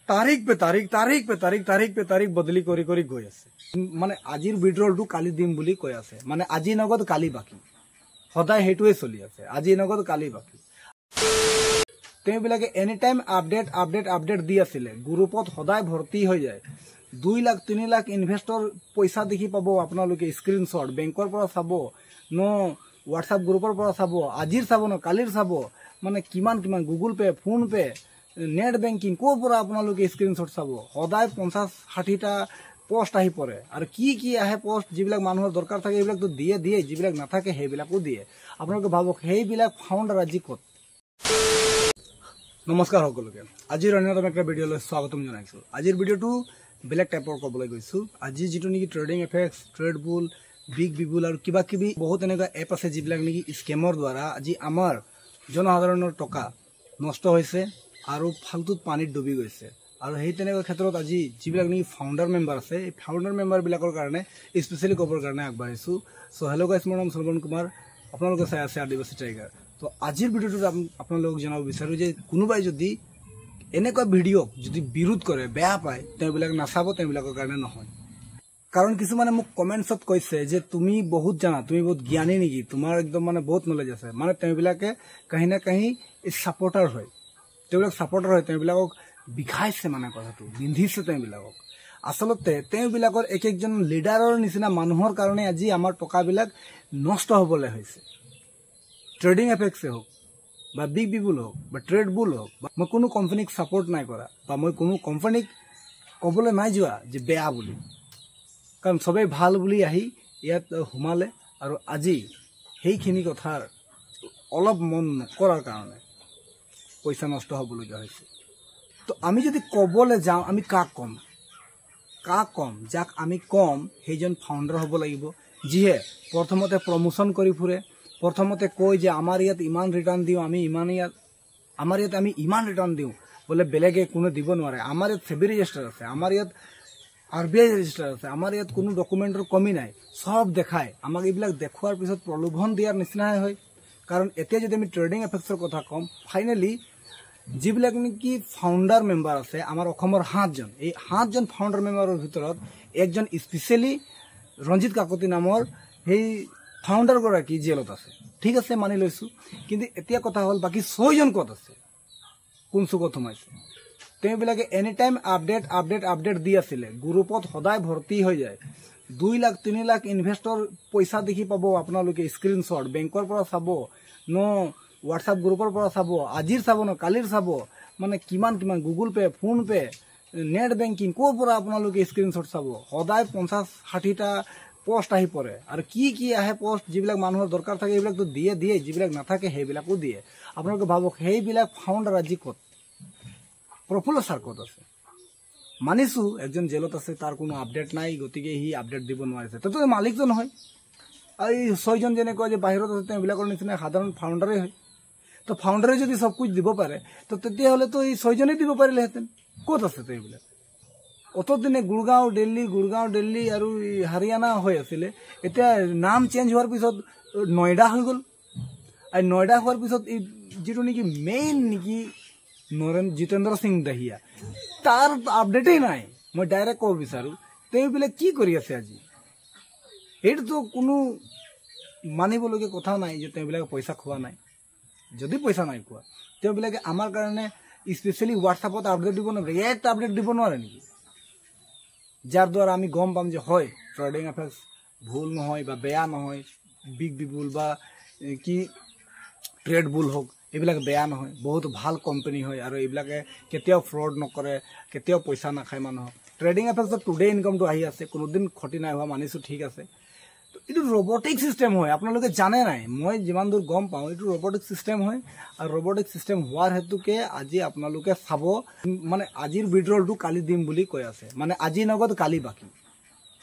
तारीख पे तारीख तारीख पे तारीख तारीख पे तारीख बदली करी करी गई আছে মানে আজিৰ উইথড্ৰলটো কালি দিম বুলি কৈ আছে মানে আজি নগদ কালি বাকি সদায় হেতুৱে চলি আছে আজি নগদ কালি বাকি তেবিলাকে any time update update update দি আছিলে গ্ৰুপত সদায় ভৰ্তি হৈ যায় 2 লাখ 3 লাখ ইনভেস্টৰ পইচা দেখি পাব আপোনালোকে স্ক্ৰিনশ্বট বেংকৰ পৰা চাব ন WhatsApp গ্ৰুপৰ পৰা চাব আজিৰ চাব ন কালিৰ চাব মানে কিমান কিমান Google Pay phone pay net banking को पूरा अपना लोग स्क्रीनशॉट चाब सदाय 50-60टा पोस्ट आহি পৰে আৰু কি আহে পোষ্ট যিবিলাক মানুহৰ দৰকাৰ থাকে এইবিলাক তো দিয়ে দিয়ে যিবিলাক নাথাকে সেইবিলাকো দিয়ে আপোনালোকে ভাবক সেইবিলাক ফাউন্ডাৰ আজি কত নমস্কাৰ সকলোকে আজিৰ অন্যতম একটা ভিডিঅলৈ স্বাগতম জনাইছো আজিৰ ভিডিঅটো ব্লেক টাইপৰ কবলৈ গৈছো আজি যেটো নেকি ট্ৰেডিং এফএক্স ট্ৰেডবুল বিগ বিবুল আৰু কিবা কিবি বহুত এনেকা এপ আছে যিবিলাক নেকি স্কেমৰ দ্বাৰা আজি আমাৰ জনসাধাৰণৰ টকা নষ্ট হৈছে আৰু ফালতুত পানীত ডুবি গৈছে আৰু সেই তেনেকুৱা ক্ষেত্ৰত আজি যিবিলাক নেকি ফাউন্ডাৰ মেম্বাৰ আছে এই ফাউন্ডাৰ মেম্বাৰ বিলাকৰ কাৰণে স্পেশালি কবৰ কাৰণে আগবাঢ়িছো সো হেল্ল গাইস মোৰ নাম সলমান কুমাৰ আপোনালোকে চাই আছে আদিবাসী টাইগাৰ তো আজিৰ ভিডিঅ'টোত আপোনালোকক জনাব বিচাৰো যে কোনোবাই যদি এনেকুৱা ভিডিঅ' যদি বিৰোধ কৰে বেয়া পায় তেওঁবিলাক নাচাব তেওঁবিলাকৰ কাৰণে নহয় কাৰণ কিছুমানে মোক কমেন্টছত কৈছে যে তুমি বহুত জানা তুমি বহুত জ্ঞানী নেকি তোমাৰ একদম মানে বহুত নলেজ আছে মানে তেওঁবিলাকে কাহি না কাহি সাপোৰ্টাৰ হয় তেওঁবিলাক সাপোৰ্টাৰ হয় তেওঁবিলাকক বিখাইছে মানে কথাটো বিন্ধিছে তেওঁবিলাকক আসলতে তেওঁবিলাকৰ এক একজন লিডাৰৰ নিচিনা মানুহৰ কাৰণে আজি আমাৰ টকাবিলাক নষ্ট হ'বলৈ হৈছে ট্ৰেডিং এফএক্স হোক বা বিগ বিবুল হোক বা ট্ৰেডবুল হোক মই কোনো কোম্পানীক সাপোৰ্ট নাই কৰা বা মই কোনো কোম্পানীক ক'বলৈ নাই যোৱা যে বেয়া বুলি কাৰণ সবেই ভাল বুলি আহি ইয়াত হুমালে আৰু আজি সেইখিনি কথাৰ অলপ মন নকৰাৰ কাৰণে পইচা নষ্ট হ'বলগীয়া হৈছে তো আমি যদি ক'বলৈ যাওঁ আমি কাক কম যাক আমি কম সেইজন ফাউন্ডাৰ হ'ব লাগিব যিহে প্ৰথমতে প্ৰমোশন কৰি ফুৰে প্ৰথমতে কয় যে আমাৰ ইয়াত ইমান ৰিটাৰ্ণ দিও আমি ইমান ৰিটাৰ্ণ দিও বলে বেলেগে কোনো দিব নোৱাৰে আমাৰ ইয়াত সেবি ৰেজিষ্টাৰ আছে আমাৰ ইয়াত RBI ৰেজিষ্টাৰ আছে আমাৰ ইয়াত কোনো ডকুমেন্টৰ কমি নাই সব দেখায় আমাক এইবিলাক দেখুৱাৰ পিছত প্ৰলোভন দিয়াৰ নিচিনা হয় কাৰণ এতিয়া যদি আমি ট্ৰেডিং এফএক্সৰ কথা কম ফাইনালি যিবিলাক নেকি ফাউন্ডাৰ মেম্বাৰ আছে আমাৰ অসমৰ 7জন এই 7জন ফাউন্ডাৰ মেম্বাৰৰ ভিতৰত একজন স্পেশালি ৰঞ্জিত কাকতি নামৰ সেই ফাউন্ডাৰ গৰাকী জেলত আছে ঠিক আছে মানি লৈছো কিন্তু এতিয়া কথা হল বাকি 6জন কত আছে কোন সুগত সোমাইছে তেওঁবিলাকে any time update update update দি আছিলে গ্ৰুপত সদায় ভৰ্তি হৈ যায় 2 লাখ 3 লাখ ইনভেস্টৰ পইচা দেখি পাব আপোনালোকে স্ক্ৰিনশ্বট বেংকৰ পৰা চাব ন WhatsApp গ্ৰুপৰ পৰা চাব আজিৰ চাব ন কালিৰ চাব মানে কিমান কিমান Google Pay PhonePe net banking কো পৰা আপোনালোকে স্ক্ৰিনশ্বট চাব সদায় 50-60টা পোষ্ট আহি পৰে আৰু কি আহে পোষ্ট যিবিলাক মানুহৰ দৰকাৰ থাকে এইবিলাক তো দিয়ে দিয়ে যিবিলাক নাথাকে সেইবিলাকো দিয়ে আপোনালোকে ভাবক সেইবিলাক ফাউন্ডাৰ আজি কত প্ৰফুল্ল ছাৰ কত আছে মানিছো একজন জেলত আছে তাৰ কোনো আপডেট নাই গতিকে হি আপডেট দিব নোৱাৰিছে তো মালিকটো নহয় আৰু 6জন যেনে কয় যে বাহিৰত আছে তেওঁবিলাকৰ নিচিনা সাধাৰণ ফাউন্ডাৰে হয় তো ফাউন্ডাৰে যদি সব কিছু দিব পাৰে তো তেতিয়া হলে তো এই 6জনে দিব পাৰিলেহেঁতেন কত আছে তেওঁবিলাক অতদিনে গুৰগাঁও দিল্লী আৰু হাৰিয়ানা হৈ আছিল এতিয়া নাম চেঞ্জ হোৱাৰ পিছত নয়ডা হৈ গল আৰু নয়ডা হোৱাৰ পিছত এই যেটো নেকি মেইন নেকি জিতেন্দ্ৰ সিং দহিয়া তাৰ আপডেটেই নাই মই ডাইৰেক্ট ক'ব বিচাৰো তেওঁবিলাক কি কৰি আছে আজি এইটো কোনো মানিবলগীয়া কথা নাই যে তেওঁবিলাক পইচা খোৱা নাই যদি পইচা নাই খোৱা তেওঁবিলাকে আমাৰ কাৰণে স্পেশালি WhatsAppত আপডেট দিব নোৱাৰে এক আপডেট দিব নোৱাৰে নেকি যাৰ দ্বাৰা আমি গম পাম যে হয় ট্ৰেডিং এফএক্স ভুল নহয় বা বেয়া নহয় বিগ বিবুল বা কি ট্ৰেডবুল হোক এইবিলাক বেয়া নহয় বহুত ভাল কোম্পানী হয় আৰু এইবিলাকে কেতিয়াও ফ্ৰড নকৰে কেতিয়াও পইচা নাখায় মানুহক ট্ৰেডিং এফএক্সত টুডে ইনকামটো আহি আছে কোনোদিন ক্ষতি নাই হোৱা মানিছো ঠিক আছে ಇದು ರೋಬೋಟಿಕ್ ಸಿಸ್ಟಮ್ হয় আপোনালোকে জানে নাই মই যিমান দূৰ গম পাওঁ এইটো ৰোবোটিক সিস্টেম হয় আৰু ৰোবোটিক সিস্টেম হোৱাৰ হেতুকে আজি আপোনালোকে চাব মানে আজিৰ উইথড্ৰলটো কালি দিম বুলি কৈ আছে মানে আজি নগদ কালি বাকি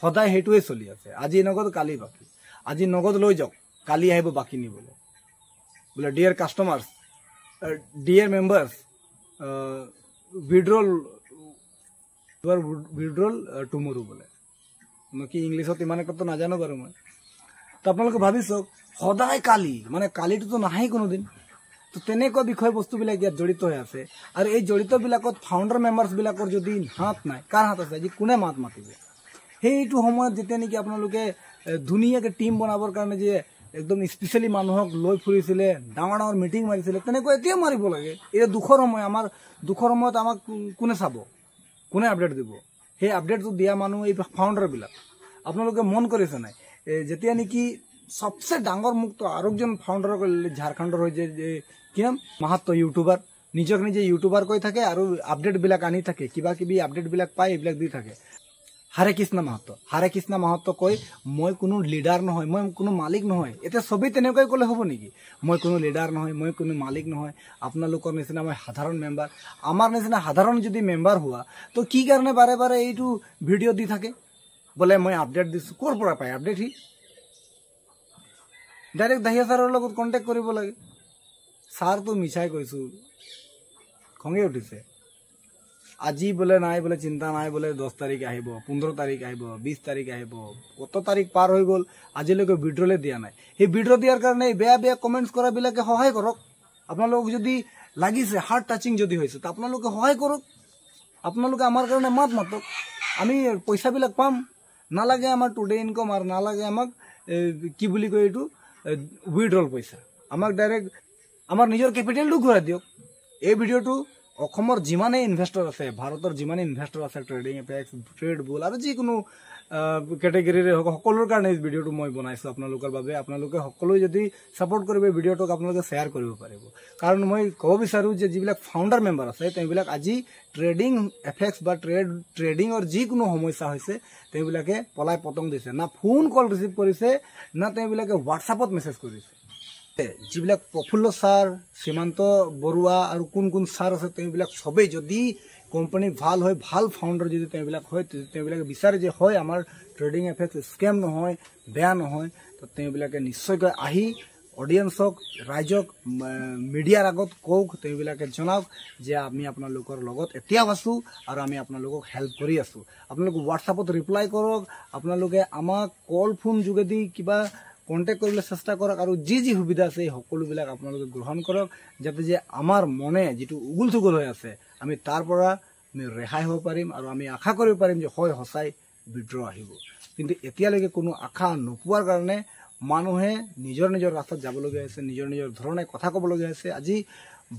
সদায় হেতুৱে চলি আছে আজি নগদ কালি বাকি আজি নগদ লৈ যাওক কালি আহিব বাকি নিবলৈ बोले dear customers dear members withdrawal tomorrow बोले कि इंग्लिशत इमान एक तो नाजानो मैं तो अपना भावी सक सदाय काली माने काली तो ना कोनो दिन তো তেনেকুৱা বিষয়বস্তুবিলাক ইয়াত জড়িত হৈ আছে আৰু এই জড়িতবিলাকত ফাউণ্ডাৰ মেম্বাৰ্ছবিলাকৰ যদি হাত নাই কাৰ হাত আছে আজি কোনে মাত মাতিব সেইটো সময়ত যেতিয়া নেকি আপোনালোকে ধুনীয়াকৈ টিম বনাবৰ কাৰণে যে একদম স্পেচিয়েলি মানুহক লৈ ফুৰিছিলে ডাঙৰ ডাঙৰ মিটিং মাৰিছিলে তেনেকৈ এতিয়া মাৰিব লাগে এতিয়া দুখৰ সময় আমাৰ দুখৰ সময়ত আমাক কোনে চাব কোনে আপডেট দিব সেই আপডেটটো দিয়া মানুহ এই ফাউণ্ডাৰবিলাক আপোনালোকে মন কৰিছে নাই যেতিয়া নেকি সবচে ডাঙৰ মুক্ত আৰু একজন ফাউণ্ডাৰক ঝাৰখণ্ডৰ হৈ যে কি নাম মাহাত্ম ইউটিউবাৰ নিজক নিজে ইউটিউবাৰ কৈ থাকে আৰু আপডেটবিলাক আনি থাকে কিবা কিবি আপডেটবিলাক পাই এইবিলাক দি থাকে হৰে কৃষ্ণ মাহাত্ম কৈ মই কোনো লিডাৰ নহয় মই কোনো মালিক নহয় এতিয়া সবেই তেনেকৈ ক'লে হ'ব নেকি মই কোনো লিডাৰ নহয় মই কোনো মালিক নহয় আপোনালোকৰ নিচিনা মই সাধাৰণ মেম্বাৰ আমাৰ নিচিনা সাধাৰণ যদি মেম্বাৰ হোৱা তো কি কাৰণে বাৰে বাৰে এইটো ভিডিঅ' দি থাকে বোলে মই আপডেট দিছোঁ ক'ৰ পৰা পায় আপডেট সি ডাইৰেক্ট দাহিয়া ছাৰৰ লগত কণ্টেক্ট কৰিব লাগে ছাৰটো মিছাই কৈছোঁ খঙে উঠিছে আজি বোলে নাই বোলে চিন্তা নাই বোলে 10 তাৰিখ আহিব 15 তাৰিখ আহিব 20 তাৰিখ আহিব কত তাৰিখ পাৰ হৈ গ'ল আজিলৈকে ভিডিঅ'লে দিয়া নাই সেই ভিডিঅ' দিয়াৰ কাৰণে বেয়া বেয়া কমেণ্টছ কৰাবিলাকে সহায় কৰক আপোনালোকক যদি লাগিছে হাৰ্ট টাচিং যদি হৈছে তো আপোনালোকে সহায় কৰক আপোনালোকে আমাৰ কাৰণে মাতক আমি পইচাবিলাক পাম নালাগে আমাৰ টুডে ইনকম আৰু নালাগে আমাক কি বুলি কয় এইটো উইথড্ৰল পইচা আমাক ডাইৰেক্ট আমাৰ নিজৰ কেপিটেলটো ঘূৰাই দিয়ক এই ভিডিঅ'টো অসমৰ যিমানে ইনভেষ্টৰ আছে ভাৰতৰ যিমানে ইনভেষ্টৰ আছে ট্ৰেডিং এপেক্স ট্ৰেড বুল আৰু যিকোনো কেটেগৰীৰে সকলোৰ কাৰণে এই ভিডিঅ'টো মই বনাইছোঁ আপোনালোকৰ বাবে আপোনালোকে সকলো যদি ছাপোৰ্ট কৰিব এই ভিডিঅ'টোক আপোনালোকে শ্বেয়াৰ কৰিব পাৰিব কাৰণ মই ক'ব বিচাৰোঁ যে যিবিলাক ফাউণ্ডাৰ মেম্বাৰ আছে তেওঁবিলাক আজি ট্ৰেডিং এফেক্স বা ট্ৰেডিঙৰ যিকোনো সমস্যা হৈছে তেওঁবিলাকে পলাই পতং দিছে না ফোন কল ৰিচিভ কৰিছে না তেওঁবিলাকে হোৱাটছআপত মেছেজ কৰিছে যিবিলাক প্ৰফুল্ল ছাৰ সীমান্ত বৰুৱা আৰু কোন কোন ছাৰ আছে তেওঁবিলাক সবেই যদি কোম্পানী ভাল হয় ভাল ফাউণ্ডাৰ যদি তেওঁবিলাক হয় তেওঁবিলাকে বিচাৰে যে হয় আমাৰ ট্ৰেডিং এফেক্স স্কেম নহয় বেয়া নহয় তো তেওঁবিলাকে নিশ্চয়কৈ আহি অডিয়েন্সক ৰাইজক মিডিয়াৰ আগত কওক তেওঁবিলাকে জনাওক যে আমি আপোনালোকৰ লগত এতিয়াও আছোঁ আৰু আমি আপোনালোকক হেল্প কৰি আছোঁ আপোনালোকে হোৱাটছআপত ৰিপ্লাই কৰক আপোনালোকে আমাক কল ফোন যোগেদি কিবা কণ্টেক্ট কৰিবলৈ চেষ্টা কৰক আৰু যি যি সুবিধা আছে এই সকলোবিলাক আপোনালোকে গ্ৰহণ কৰক যাতে যে আমাৰ মনে যিটো উগুল থুগুল হৈ আছে আমি তাৰ পৰা আমি ৰেহাই হ'ব পাৰিম আৰু আমি আশা কৰিব পাৰিম যে হয় সঁচাই বিদ্ৰোহ আহিব কিন্তু এতিয়ালৈকে কোনো আশা নোপোৱাৰ কাৰণে মানুহে নিজৰ নিজৰ ৰাস্তাত যাবলগীয়া হৈছে নিজৰ নিজৰ ধৰণে কথা ক'বলগীয়া হৈছে আজি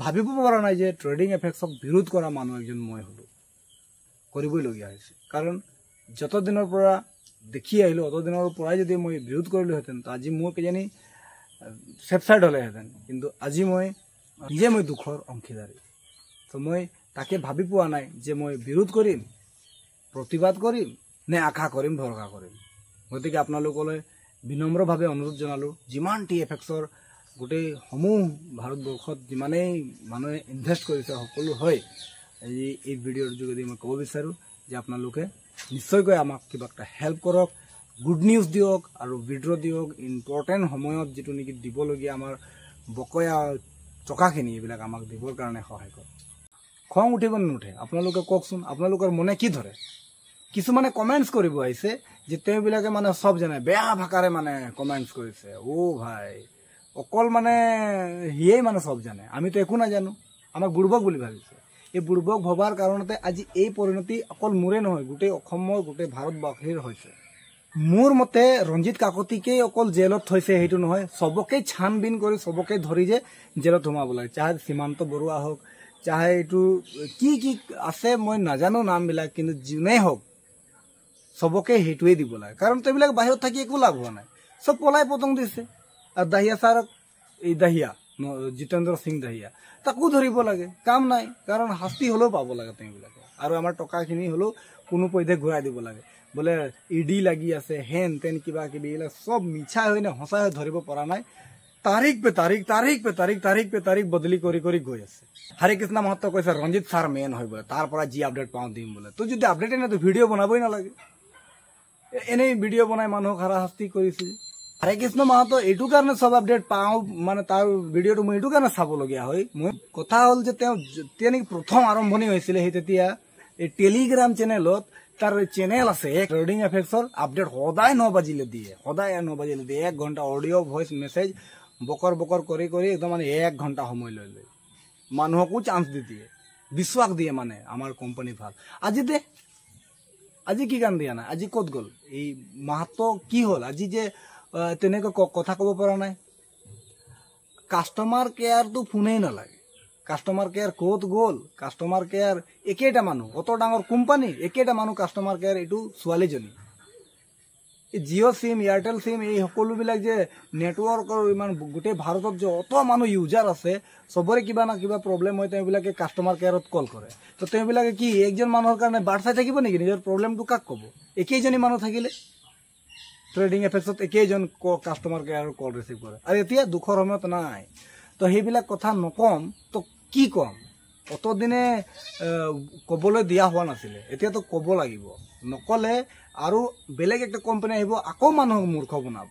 ভাবিব পৰা নাই যে ট্ৰেডিং এফেক্সক বিৰোধ কৰা মানুহ এজন মই হ'লোঁ কৰিবইলগীয়া হৈছে কাৰণ যত দিনৰ পৰা দেখি আহিলোঁ অতদিনৰ পৰাই যদি মই বিৰোধ কৰিলোহেঁতেন তো আজি মোৰ কিজানি ছেফচাইড হ'লেহেঁতেন কিন্তু আজি মই নিজে মই দুখৰ অংশীদাৰী তো মই তাকে ভাবি পোৱা নাই যে মই বিৰোধ কৰিম প্ৰতিবাদ কৰিম নে আশা কৰিম ভৰসা কৰিম গতিকে আপোনালোকলৈ বিনম্ৰভাৱে অনুৰোধ জনালোঁ যিমান টি এফেক্সৰ গোটেই সমূহ ভাৰতবৰ্ষত যিমানেই মানুহে ইনভেষ্ট কৰিছে সকলো হয় এই ভিডিঅ'ৰ যোগেদি মই ক'ব বিচাৰোঁ যে আপোনালোকে নিশ্চয়কৈ আমাক কিবা এটা হেল্প কৰক গুড নিউজ দিয়ক আৰু ভিডিঅ' দিয়ক ইম্পৰ্টেণ্ট সময়ত যিটো নেকি দিবলগীয়া আমাৰ বকয়া টকাখিনি এইবিলাক আমাক দিবৰ কাৰণে সহায় কৰক খং উঠিব নুঠে আপোনালোকে কওকচোন আপোনালোকৰ মনে কি ধৰে কিছুমানে কমেণ্টছ কৰিব আহিছে যে তেওঁবিলাকে মানে চব জানে বেয়া ভাষাৰে মানে কমেণ্টছ কৰিছে ভাই অকল মানে সিয়েই মানে চব জানে আমিতো একো নাজানো আমাক বুৰ্বক বুলি ভাবিছে এই বুৰ্বক ভবাৰ কাৰণতে আজি এই পৰিণতি অকল মোৰে নহয় গোটেই অসমৰ গোটেই ভাৰতবাসীৰ হৈছে মোৰ মতে ৰঞ্জিত কাকতিকেই অকল জেলত থৈছে সেইটো নহয় সবকে ছানবিন কৰি সবকে ধৰি যে জেলত সোমাব লাগে চাহে সীমান্ত বৰুৱা হওক চাহে এইটো কি কি আছে মই নাজানো নামবিলাক কিন্তু যোনেই হওক সবকে সেইটোৱে দিব লাগে কাৰণ তেওঁবিলাক বাহিৰত থাকি একো লাভ হোৱা নাই চব পলাই পতং দিছে আৰু দাহিয়া ছাৰক এই দাহিয়া জিতেন্দ্ৰ সিং দাহিয়া তাকো ধৰিব লাগে কাম নাই কাৰণ শাস্তি হ'লেও পাব লাগে তেওঁবিলাকে আৰু আমাৰ টকাখিনি হ'লেও কোনো পধ্যে ঘূৰাই দিব লাগে বোলে ইডি লাগি আছে হেন তেন কিবা কিবি এইবিলাক চব মিছা হৈ নে সঁচা হৈ ধৰিব পৰা নাই তাৰিখ পে তাৰিখ বদলি কৰি কৰি গৈ আছে হৰে কৃষ্ণ মাহাত্ম কৈছে ৰঞ্জিত ছাৰ মেইন হয় বোলে তাৰ পৰা যি আপডেট পাওঁ দিম বোলে তো যদি আপডেট নাই তো ভিডিঅ' বনাবই নালাগে এনেই ভিডিঅ' বনাই মানুহক হাৰাশাস্তি কৰিছে হৰে কৃষ্ণ মাহাতো এইটো কাৰণে চব আপডেট পাওঁ মানে তাৰ ভিডিঅ'টো মই এইটো কাৰণে চাবলগীয়া হয় মই কথা হ'ল যে তেওঁ যেতিয়া নেকি প্ৰথম আৰম্ভণি হৈছিলে সেই তেতিয়া এই টেলিগ্ৰাম চেনেলত তাৰ চেনেল আছে ট্ৰেডিং এফেক্সৰ আপডেট সদায় 9 বাজিলে দিয়ে 1 ঘণ্টা audio' voice message Bakr Bakr কৰি কৰি একদম মানে 1 ঘণ্টা সময় লৈ লৈ মানুহকো চান্স দি দিয়ে, বিশ্বাস দিয়ে মানে আমাৰ কোম্পানী ভাল। আজি কি কাম দিয়া নাই, আজি ক'ত গ'ল এই মাহতো কি হ'ল, আজি যে তেনেকৈ কথা ক'ব পৰা নাই। কাষ্টমাৰ কেয়াৰটো ফোনেই নালাগে, কাষ্টমাৰ কেয়াৰ ক'ত গ'ল, কাষ্টমাৰ কেয়াৰ একেটা মানুহ, অত ডাঙৰ কোম্পানী একেটা মানুহ কাষ্টমাৰ কেয়াৰ, এইটো ছোৱালীজনী। জিঅ' চিম, এয়াৰটেল চিম, এই সকলোবিলাক যে নেটৱৰ্কৰ ইমান গোটেই ভাৰতত যে অত মানুহ ইউজাৰ আছে, চবৰে কিবা না কিবা প্ৰব্লেম হয়, তেওঁবিলাকে কাষ্টমাৰ কেয়াৰত কল কৰে। তো তেওঁবিলাকে কি একজন মানুহৰ কাৰণে বাট চাই থাকিব নেকি, নিজৰ প্ৰব্লেমটো কাক ক'ব? একেইজনী মানুহ থাকিলে ট্ৰেডিং এফেক্সত একেইজন কাষ্টমাৰ কেয়াৰৰ কল ৰিচিভ কৰে, আৰু এতিয়া দুখৰ সময়ত নাই। তো সেইবিলাক কথা নকম তো কি ক'ম, অতদিনে ক'বলৈ দিয়া হোৱা নাছিলে, এতিয়াতো ক'ব লাগিব। নক'লে আৰু বেলেগ একটা কোম্পানী আহিব, আকৌ মানুহক মূৰ্খ বনাব,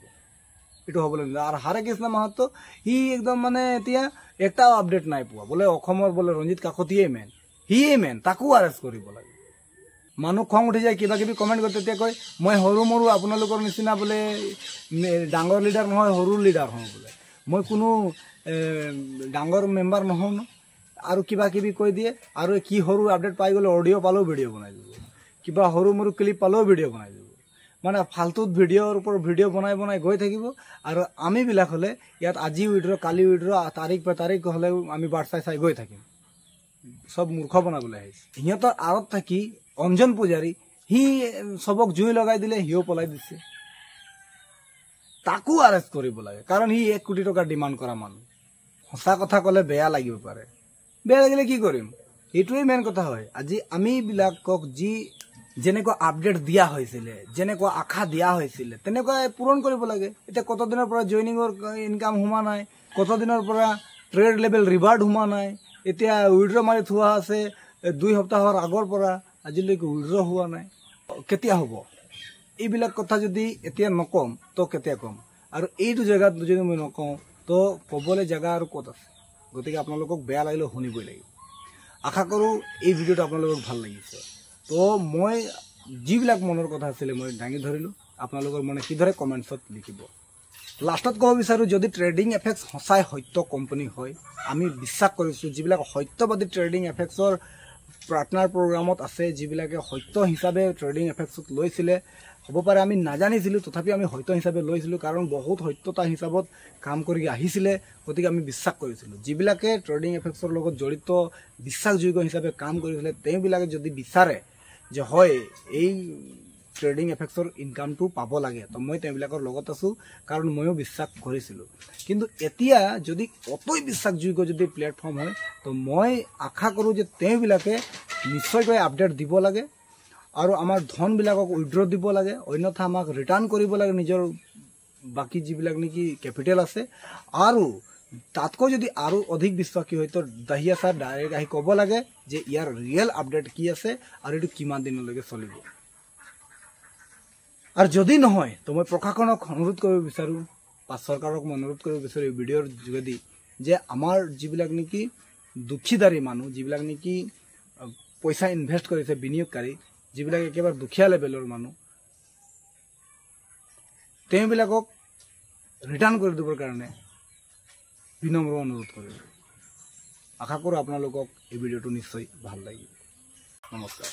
এইটো হ'বলৈ নিদিয়ে। আৰু হৰে কৃষ্ণ মাহাতো সি একদম মানে এতিয়া এটাও আপডেট নাই পোৱা, বোলে অসমৰ বোলে ৰঞ্জিত কাকতিয়ে মেইন, সিয়ে মেইন, তাকো আৰেষ্ট কৰিব লাগে। মানুহ খং উঠি যায়, কিবা কিবি কমেণ্ট কৰে, তেতিয়া কয় মই সৰু মৰু আপোনালোকৰ নিচিনা বোলে ডাঙৰ লিডাৰ নহয়, সৰু লিডাৰ হওঁ বোলে, মই কোনো ডাঙৰ মেম্বাৰ নহওঁ ন, আৰু কিবা কিবি কৈ দিয়ে। আৰু কি সৰু আপডেট পাই গ'লে অডিঅ' পালেও ভিডিঅ' বনাই দিব, কিবা সৰু মৰু ক্লিপ পালেও ভিডিঅ' বনাই দিব, মানে ফাল্টুত ভিডিঅ'ৰ ওপৰত ভিডিঅ' বনাই বনাই গৈ থাকিব। আৰু আমিবিলাক হ'লে ইয়াত আজি উইড্ৰ কালি উইড্ৰ, তাৰিখ পে তাৰিখ হ'লেও আমি বাট চাই চাই গৈ থাকিম, চব মূৰ্খ বনাবলৈ আহিছে। সিহঁতৰ আঁৰত থাকি অঞ্জন পূজাৰী, সি চবক জুই লগাই দিলে, সিও পলাই দিছে, তাকো আৰেষ্ট কৰিব লাগে, কাৰণ সি 1 কোটি টকা ডিমাণ্ড কৰা মানুহ। সঁচা কথা ক'লে বেয়া লাগিব পাৰে, বেয়া লাগিলে কি কৰিম, এইটোৱে মেইন কথা হয়। আজি আমিবিলাকক যেনেকুৱা আপডেট দিয়া হৈছিলে, যেনেকুৱা আশা দিয়া হৈছিলে, তেনেকুৱাই পূৰণ কৰিব লাগে। এতিয়া কতদিনৰ পৰা জইনিঙৰ ইনকাম সোমা নাই, কতদিনৰ পৰা ট্ৰেড লেভেল ৰিৱাৰ্ড সোমা নাই, এতিয়া উইড্ৰ মাৰি থোৱা আছে 2 সপ্তাহৰ আগৰ পৰা, আজিলৈকে উইড্ৰ হোৱা নাই, কেতিয়া হ'ব? এইবিলাক কথা যদি এতিয়া নকম তো কেতিয়া ক'ম? আৰু এইটো জেগাত যদি মই নকওঁ তো ক'বলৈ জেগা আৰু ক'ত আছে? গতিকে আপোনালোকক বেয়া লাগিলেও শুনিবই লাগিব। আশা কৰোঁ এই ভিডিঅ'টো আপোনালোকক ভাল লাগিছে। তো মই যিবিলাক মনৰ কথা আছিলে মই দাঙি ধৰিলোঁ, আপোনালোকৰ মনে কিদৰে কমেণ্টছত লিখিব। লাষ্টত ক'ব বিচাৰোঁ, যদি ট্ৰেডিং এফেক্স সঁচাই সত্য কোম্পানী হয়, আমি বিশ্বাস কৰিছোঁ যিবিলাক সত্যবাদী ট্ৰেডিং এফেক্সৰ পাৰ্টনাৰ প্ৰগ্ৰামত আছে, যিবিলাকে সত্য হিচাপে ট্ৰেডিং এফেক্সত লৈছিলে, হ'ব পাৰে আমি নাজানিছিলোঁ, তথাপি আমি সত্য হিচাপে লৈছিলোঁ, কাৰণ বহুত সত্যতা হিচাপত কাম কৰি আহিছিলে, গতিকে আমি বিশ্বাস কৰিছিলোঁ। যিবিলাকে ট্ৰেডিং এফেক্সৰ লগত জড়িত বিশ্বাসযোগ্য হিচাপে কাম কৰিছিলে, তেওঁবিলাকে যদি বিচাৰে যে হয় এই ট্ৰেডিং এফেক্সৰ ইনকামটো পাব লাগে, তো মই তেওঁবিলাকৰ লগত আছোঁ, কাৰণ ময়ো বিশ্বাস কৰিছিলোঁ। কিন্তু এতিয়া যদি অতই বিশ্বাসযোগ্য যদি প্লেটফৰ্ম হয়, তো মই আশা কৰোঁ যে তেওঁবিলাকে নিশ্চয়কৈ আপডেট দিব লাগে, আৰু আমাৰ ধনবিলাকক উইড্ৰ দিব লাগে, অন্যথা আমাক ৰিটাৰ্ণ কৰিব লাগে নিজৰ বাকী যিবিলাক নেকি কেপিটেল আছে। আৰু তাতকৈ যদি আৰু অধিক বিশ্বাসী হয়, তো দাহিয়া ছাৰ ডাইৰেক্ট আহি ক'ব লাগে যে ইয়াৰ ৰিয়েল আপডেট কি আছে আৰু এইটো কিমান দিনলৈকে চলিব। আৰু যদি নহয়, তো মই প্ৰশাসনক অনুৰোধ কৰিব বিচাৰোঁ বা চৰকাৰক মই অনুৰোধ কৰিব বিচাৰোঁ এই ভিডিঅ'ৰ যোগেদি, যে আমাৰ যিবিলাক নেকি দুখীদাৰী মানুহ, যিবিলাক নেকি পইচা ইনভেষ্ট কৰিছে, বিনিয়োগকাৰী, যিবিলাক একেবাৰে দুখীয়া লেভেলৰ মানুহ, তেওঁবিলাকক ৰিটাৰ্ণ কৰি দিবৰ কাৰণে বিনম্ৰ অনুৰোধ কৰিলোঁ। আশা কৰোঁ আপোনালোকক এই ভিডিঅ'টো নিশ্চয় ভাল লাগিব। নমস্কাৰ।